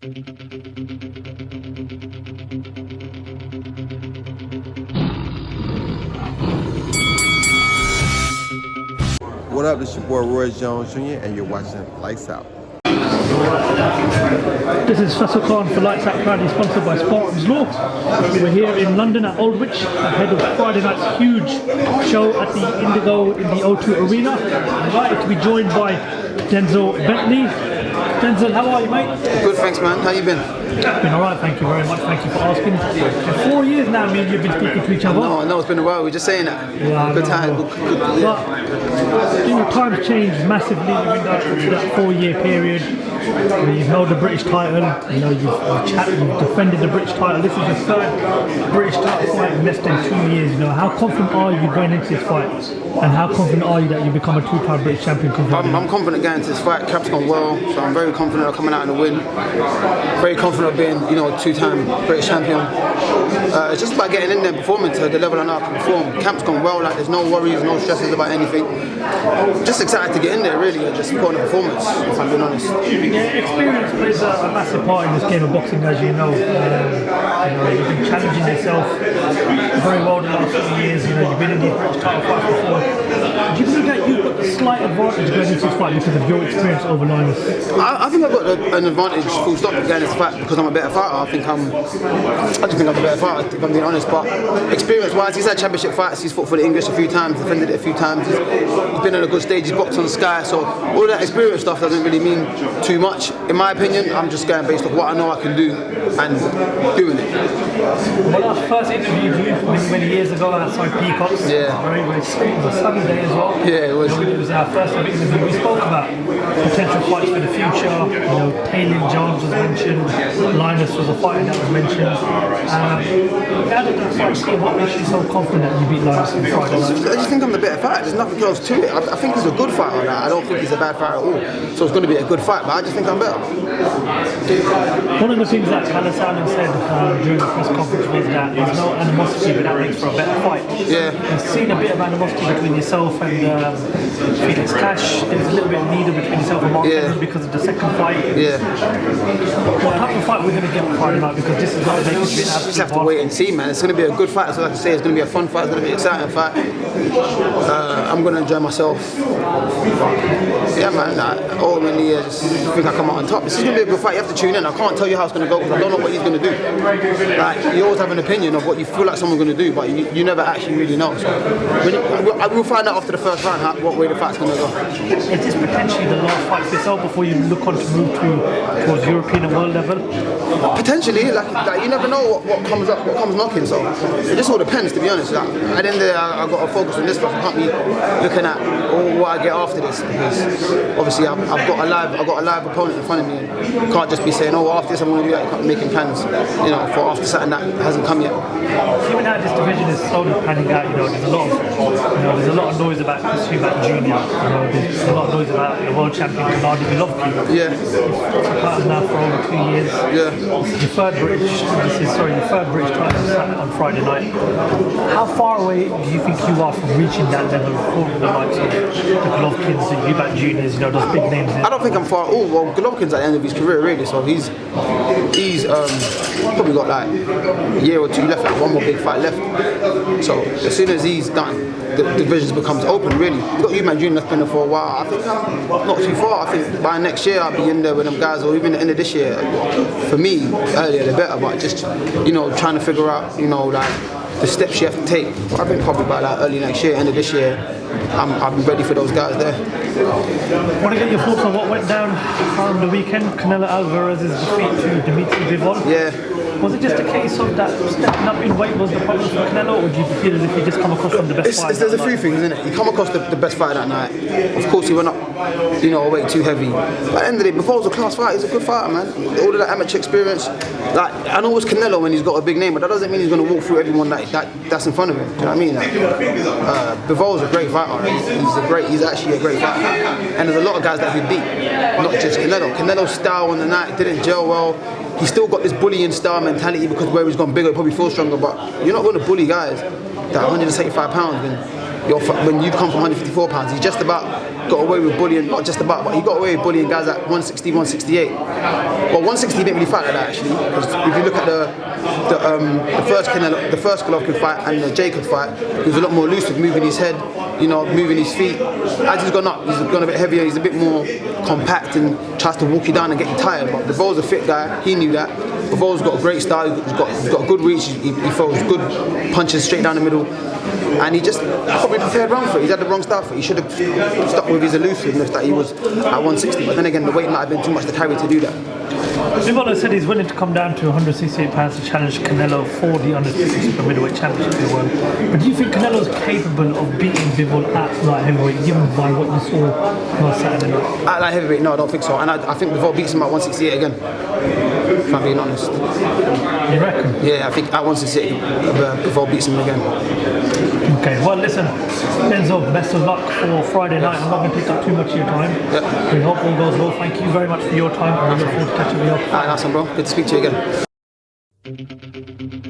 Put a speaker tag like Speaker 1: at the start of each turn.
Speaker 1: What up, it's your boy Roy Jones Jr. and you're watching Lights Out.
Speaker 2: This is Faisal for Lights Out, proudly sponsored by Spartans Law. We're here in London at Aldwych, ahead of Friday night's huge show at the Indigo in the O2 Arena. I'm delighted to be joined by Denzel Bentley. Denzel, how are you, mate?
Speaker 3: Good, thanks, man. How you been?
Speaker 2: Been alright, thank you very much. Thank you for asking. For 4 years now, me and you've been speaking to each other.
Speaker 3: No, it's been a while. We're just saying that.
Speaker 2: Yeah,
Speaker 3: good time. Good, yeah.
Speaker 2: But times changed massively within that 4 year period. You've held the British title, you've defended the British title. This is your third British title fight in less than 2 years. How confident are you going into this fight? And how confident are you that you become a two-time British champion?
Speaker 3: I'm confident going into this fight. Camp's gone well, so I'm very confident of coming out in the win. Very confident of being, a two-time British champion. It's just about getting in there and performing to the level I know I can perform. Camp's gone well, there's no worries, no stresses about anything. Just excited to get in there, really, and just put on a performance, if I'm being honest.
Speaker 2: Yeah, experience plays a massive part in this game of boxing, as you know. You've been challenging yourself very well the last few years. You've been in these British title fights before. Do you think that you've got a slight advantage going into this fight because of your experience over Linus?
Speaker 3: I think I've got an advantage, full stop, going into this fight because I'm a better fighter. I just think I'm a better fighter, if I'm being honest. But experience-wise, he's had championship fights. He's fought for the English a few times, defended it a few times. He's been in a good stage. He's boxed on the Sky. So all that experience stuff doesn't really mean too much. In my opinion, I'm just going based off what I know I can do and doing it.
Speaker 2: When I first interviewed you many years ago outside Peacocks, very, very sweet, it was a sunny day as well.
Speaker 3: Yeah, it was.
Speaker 2: It was our first ever interview. We spoke about potential fights for the future. Taylor Jones was mentioned, Linus was a fighter that was mentioned. How did that fight go? What makes you so confident that you beat Linus on Friday night?
Speaker 3: I just think I'm the better fighter. There's nothing else to it. I think he's a good fighter. I don't think he's a bad fighter at all. So it's going to be a good fight, but I just think I'm better.
Speaker 2: One of the things that Canelo said during the press conference was that there's no animosity, but that makes for a better fight.
Speaker 3: Yeah.
Speaker 2: I've seen a bit of animosity between yourself and Felix Cash. There's a little bit of neither between yourself and Mark Evans because of the second fight.
Speaker 3: Yeah.
Speaker 2: What type of fight we're going to get on Friday night? Because this is going to make it
Speaker 3: just have to wait and see, man. It's going to be a good fight. That's all I can say. It's going to be a fun fight. It's going to be an exciting fight. I'm going to enjoy myself. Yeah, man. Ultimately, I just think I come out on top. This is going to be a good fight. You have to tune in. I can't tell you how it's going to go because I don't know what he's going to do. You always have an opinion of what you feel like someone's going to do, but you never actually really know. So I will find out after the first round what way the fight's going to go.
Speaker 2: Is this potentially the last fight for yourself before you look on to move towards European and world level?
Speaker 3: Potentially, you never know what comes up, what comes knocking. So it just all depends, to be honest. At the end of the day, I got to focus on this stuff. I can't be looking at what I get after this because obviously I've got a live opponent in front of me. And can't just be saying, after this I'm going to do that. Making plans, for after something that hasn't come yet.
Speaker 2: Given how this division is slowly panning out, there's a lot of noise about Chris Eubank Jr. There's a lot of noise about the world champion Canelo Golovkin.
Speaker 3: Yeah.
Speaker 2: You've fought now for over 2 years.
Speaker 3: Yeah.
Speaker 2: Your third British title on Friday night. How far away do you think you are from reaching that level for the likes of the Golovkins, the Eubank Juniors, those big names?
Speaker 3: I don't think I'm far. Well, Golovkin's at the end of his career, really. So he's probably got a year or two left, one more big fight left. So as soon as he's done, the division becomes open, really. We've got Eubank Jr. that's been there for a while. I think I'm not too far. I think by next year I'll be in there with them guys, or even the end of this year. For me, earlier the better, but just, trying to figure out, the steps you have to take. I think probably by early next year, end of this year, I'll be ready for those guys there.
Speaker 2: I want to get your thoughts on what went down on the weekend. Canelo Alvarez's defeat to Dimitri Bivol.
Speaker 3: Yeah.
Speaker 2: Was it just a case of that stepping up in weight was the problem for Canelo, or do you feel as if he just come across from the best fighter?
Speaker 3: There's a few things, isn't it? He come across the best fighter that night. Of course, he went up, a weight too heavy. But at the end of the day, before it was a class fight, he's a good fighter, man. All of that amateur experience. I know it's Canelo when he's got a big name, but that doesn't mean he's going to walk through everyone that's in front of him. Do you know what I mean? Bivol's a great fighter. He's actually a great fighter. And there's a lot of guys that he beat, not just Canelo. Canelo's style on the night didn't gel well. He's still got this bullying style mentality because where he's gone bigger, he probably feels stronger. But you're not going to bully guys that are 175 pounds when when you come from 154 pounds, he just about got away with bullying, not just about, but he got away with bullying guys at 160, 168. Well, 160 didn't really fight like that actually, because if you look at the first Golovkin fight and the Jacob fight, he was a lot more loose with moving his head, you know, moving his feet. As he's gone up, he's gone a bit heavier, he's a bit more compact and tries to walk you down and get you tired. But Bivol's a fit guy, he knew that. Bivol's got a great style, he's got a good reach, he throws good punches straight down the middle. And he just probably prepared wrong for it. He's had the wrong style for it. He should have stuck with his elusiveness that he was at 160. But then again, the weight might have been too much to carry to do that.
Speaker 2: Bivol said he's willing to come down to 168 pounds to challenge Canelo for the under 60 super middleweight championship in the world. But do you think Canelo's capable of beating Bivol at light heavyweight, given by what you saw last Saturday night?
Speaker 3: At light heavyweight, no, I don't think so. And I think Bivol beats him at 168 again. If I'm being honest.
Speaker 2: You reckon?
Speaker 3: Yeah, I think at 168, Bivol beats him again.
Speaker 2: Okay, well listen, Denzel, best of luck for Friday night. I'm not going to take up too much of your time. Yep. We hope all goes well. Thank you very much for your time, and we look forward to catching you up.
Speaker 3: Alright, nice one, bro. Good to speak to you again.